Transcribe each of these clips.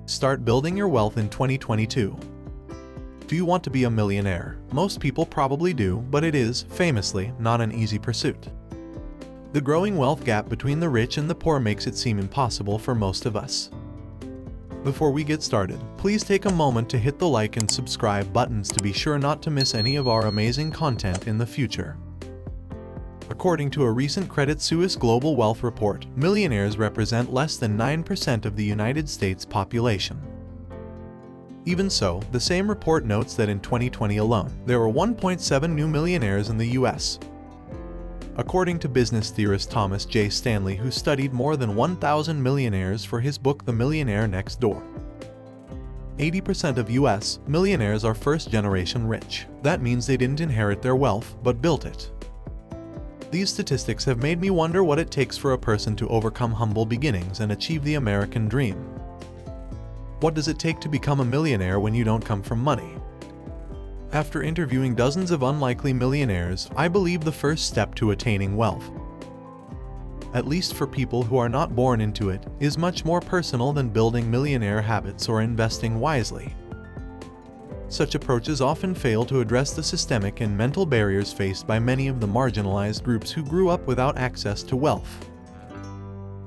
Start building your wealth in 2022. Do you want to be a millionaire? Most people probably do, but it is, famously, not an easy pursuit. The growing wealth gap between the rich and the poor makes it seem impossible for most of us. Before we get started, please take a moment to hit the like and subscribe buttons to be sure not to miss any of our amazing content in the future. According to a recent Credit Suisse Global Wealth report, millionaires represent less than 9% of the United States population. Even so, the same report notes that in 2020 alone, there were 1.7 new millionaires in the US. According to business theorist Thomas J. Stanley, who studied more than 1,000 millionaires for his book The Millionaire Next Door. 80% of US millionaires are first-generation rich. That means they didn't inherit their wealth, but built it. These statistics have made me wonder what it takes for a person to overcome humble beginnings and achieve the American dream. What does it take to become a millionaire when you don't come from money? After interviewing dozens of unlikely millionaires, I believe the first step to attaining wealth, at least for people who are not born into it, is much more personal than building millionaire habits or investing wisely. Such approaches often fail to address the systemic and mental barriers faced by many of the marginalized groups who grew up without access to wealth.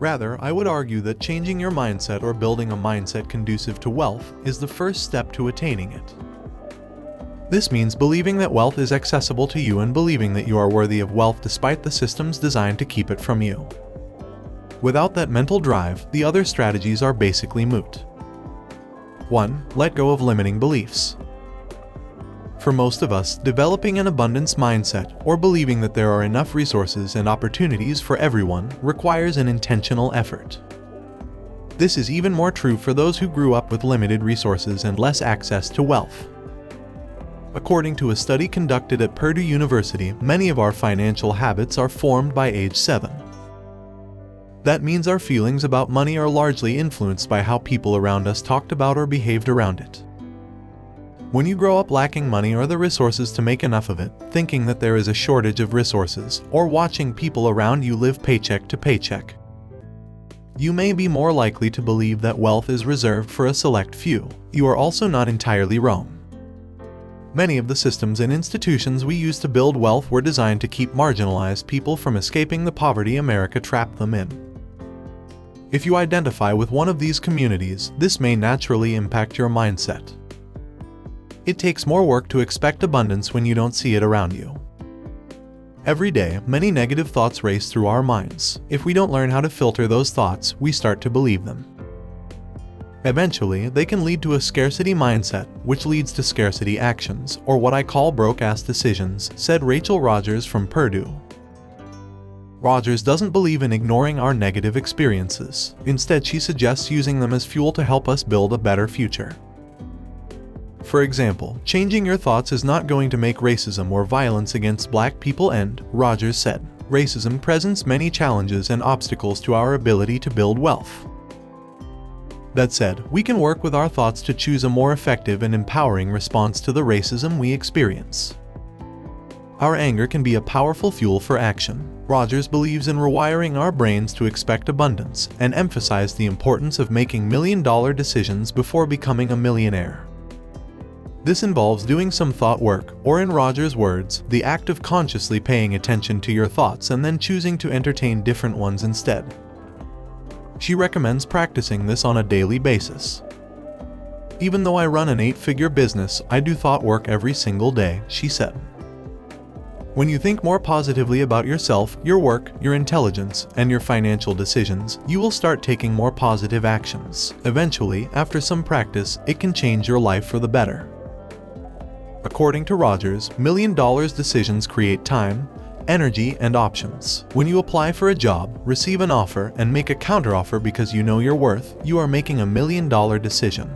Rather, I would argue that changing your mindset or building a mindset conducive to wealth is the first step to attaining it. This means believing that wealth is accessible to you and believing that you are worthy of wealth despite the systems designed to keep it from you. Without that mental drive, the other strategies are basically moot. 1. Let go of limiting beliefs. For most of us, developing an abundance mindset or believing that there are enough resources and opportunities for everyone requires an intentional effort. This is even more true for those who grew up with limited resources and less access to wealth. According to a study conducted at Purdue University, many of our financial habits are formed by age 7. That means our feelings about money are largely influenced by how people around us talked about or behaved around it. When you grow up lacking money or the resources to make enough of it, thinking that there is a shortage of resources, or watching people around you live paycheck to paycheck, you may be more likely to believe that wealth is reserved for a select few. You are also not entirely wrong. Many of the systems and institutions we use to build wealth were designed to keep marginalized people from escaping the poverty America trapped them in. If you identify with one of these communities, this may naturally impact your mindset. It takes more work to expect abundance when you don't see it around you. Every day, many negative thoughts race through our minds. If we don't learn how to filter those thoughts, we start to believe them. Eventually, they can lead to a scarcity mindset, which leads to scarcity actions, or what I call broke-ass decisions, said Rachel Rogers from Purdue. Rogers doesn't believe in ignoring our negative experiences. Instead, she suggests using them as fuel to help us build a better future. For example, changing your thoughts is not going to make racism or violence against black people end, Rogers said. Racism presents many challenges and obstacles to our ability to build wealth. That said, we can work with our thoughts to choose a more effective and empowering response to the racism we experience. Our anger can be a powerful fuel for action. Rogers believes in rewiring our brains to expect abundance and emphasized the importance of making million-dollar decisions before becoming a millionaire. This involves doing some thought work, or in Rogers' words, the act of consciously paying attention to your thoughts and then choosing to entertain different ones instead. She recommends practicing this on a daily basis. Even though I run an 8-figure business, I do thought work every single day, she said. When you think more positively about yourself, your work, your intelligence, and your financial decisions, you will start taking more positive actions. Eventually, after some practice, it can change your life for the better. According to Rogers, million-dollar decisions create time, energy, and options. When you apply for a job, receive an offer, and make a counteroffer because you know your worth, you are making a million-dollar decision.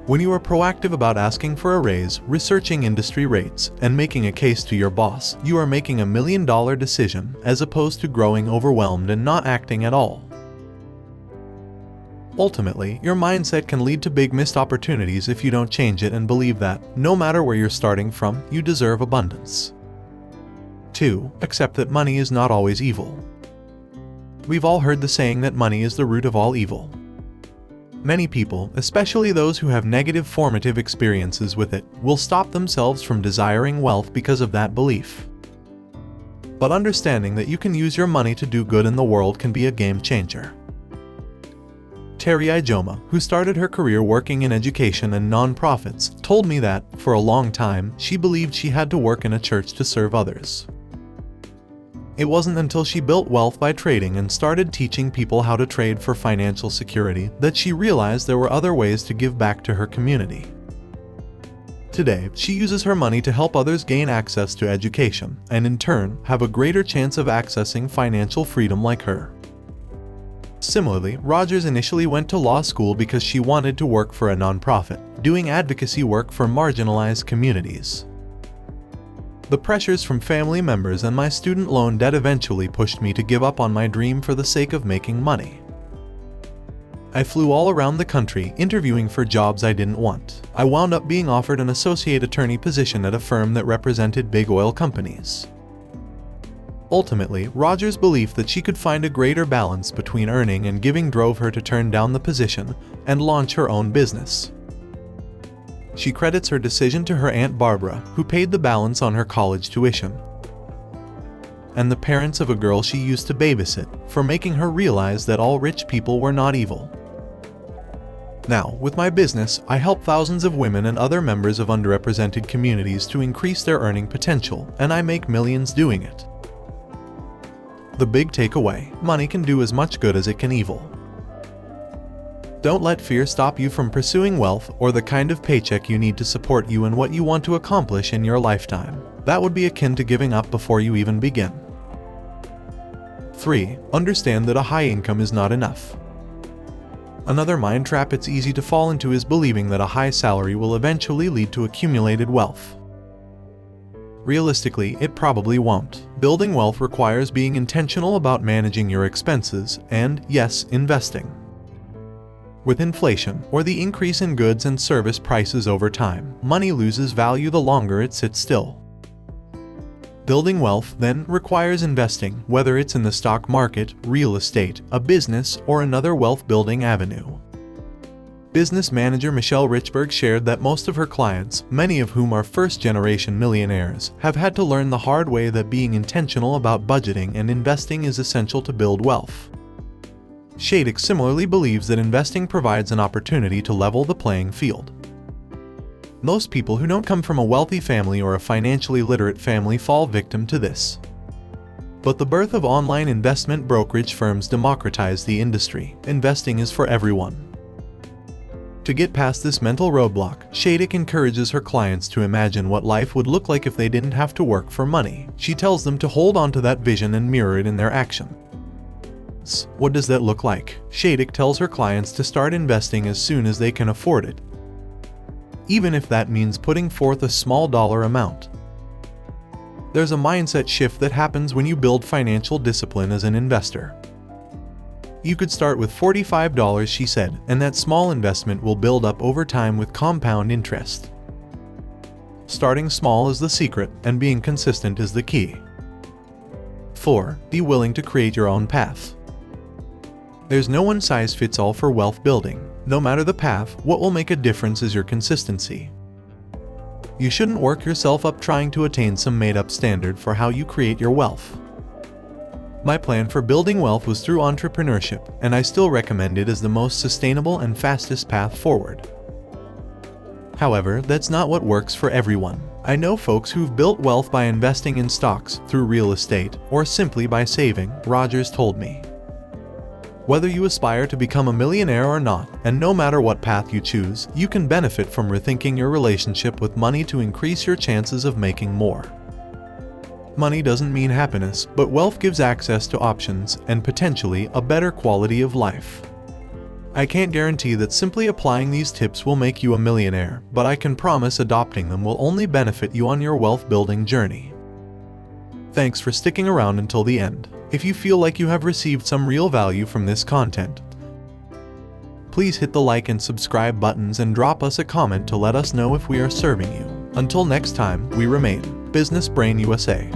When you are proactive about asking for a raise, researching industry rates, and making a case to your boss, you are making a million-dollar decision, as opposed to growing overwhelmed and not acting at all. Ultimately, your mindset can lead to big missed opportunities if you don't change it and believe that, no matter where you're starting from, you deserve abundance. 2. Accept that money is not always evil. We've all heard the saying that money is the root of all evil. Many people, especially those who have negative formative experiences with it, will stop themselves from desiring wealth because of that belief. But understanding that you can use your money to do good in the world can be a game changer. Terry Ijoma, who started her career working in education and non-profits, told me that, for a long time, she believed she had to work in a church to serve others. It wasn't until she built wealth by trading and started teaching people how to trade for financial security that she realized there were other ways to give back to her community. Today, she uses her money to help others gain access to education and, in turn, have a greater chance of accessing financial freedom like her. Similarly, Rogers initially went to law school because she wanted to work for a nonprofit, doing advocacy work for marginalized communities. The pressures from family members and my student loan debt eventually pushed me to give up on my dream for the sake of making money. I flew all around the country interviewing for jobs I didn't want. I wound up being offered an associate attorney position at a firm that represented big oil companies. Ultimately, Rogers' belief that she could find a greater balance between earning and giving drove her to turn down the position and launch her own business. She credits her decision to her Aunt Barbara, who paid the balance on her college tuition, and the parents of a girl she used to babysit, for making her realize that all rich people were not evil. Now, with my business, I help thousands of women and other members of underrepresented communities to increase their earning potential, and I make millions doing it. The big takeaway: money can do as much good as it can evil. Don't let fear stop you from pursuing wealth or the kind of paycheck you need to support you and what you want to accomplish in your lifetime. That would be akin to giving up before you even begin. 3. Understand that a high income is not enough. Another mind trap it's easy to fall into is believing that a high salary will eventually lead to accumulated wealth. Realistically, it probably won't. Building wealth requires being intentional about managing your expenses and, yes, investing. With inflation, or the increase in goods and service prices over time, money loses value the longer it sits still. Building wealth, then, requires investing, whether it's in the stock market, real estate, a business, or another wealth-building avenue. Business manager Michelle Richberg shared that most of her clients, many of whom are first-generation millionaires, have had to learn the hard way that being intentional about budgeting and investing is essential to build wealth. Shadix similarly believes that investing provides an opportunity to level the playing field. Most people who don't come from a wealthy family or a financially literate family fall victim to this. But the birth of online investment brokerage firms democratized the industry. Investing is for everyone. To get past this mental roadblock, Shadix encourages her clients to imagine what life would look like if they didn't have to work for money. She tells them to hold on to that vision and mirror it in their action. What does that look like? Shadix tells her clients to start investing as soon as they can afford it, even if that means putting forth a small dollar amount. There's a mindset shift that happens when you build financial discipline as an investor. You could start with $45, she said, and that small investment will build up over time with compound interest. Starting small is the secret, and being consistent is the key. 4. Be willing to create your own path. There's no one-size-fits-all for wealth building. No matter the path, what will make a difference is your consistency. You shouldn't work yourself up trying to attain some made-up standard for how you create your wealth. My plan for building wealth was through entrepreneurship, and I still recommend it as the most sustainable and fastest path forward. However, that's not what works for everyone. I know folks who've built wealth by investing in stocks, through real estate, or simply by saving, Rogers told me. Whether you aspire to become a millionaire or not, and no matter what path you choose, you can benefit from rethinking your relationship with money to increase your chances of making more. Money doesn't mean happiness, but wealth gives access to options and potentially a better quality of life. I can't guarantee that simply applying these tips will make you a millionaire, but I can promise adopting them will only benefit you on your wealth-building journey. Thanks for sticking around until the end. If you feel like you have received some real value from this content, please hit the like and subscribe buttons and drop us a comment to let us know if we are serving you. Until next time, we remain Business Brain USA.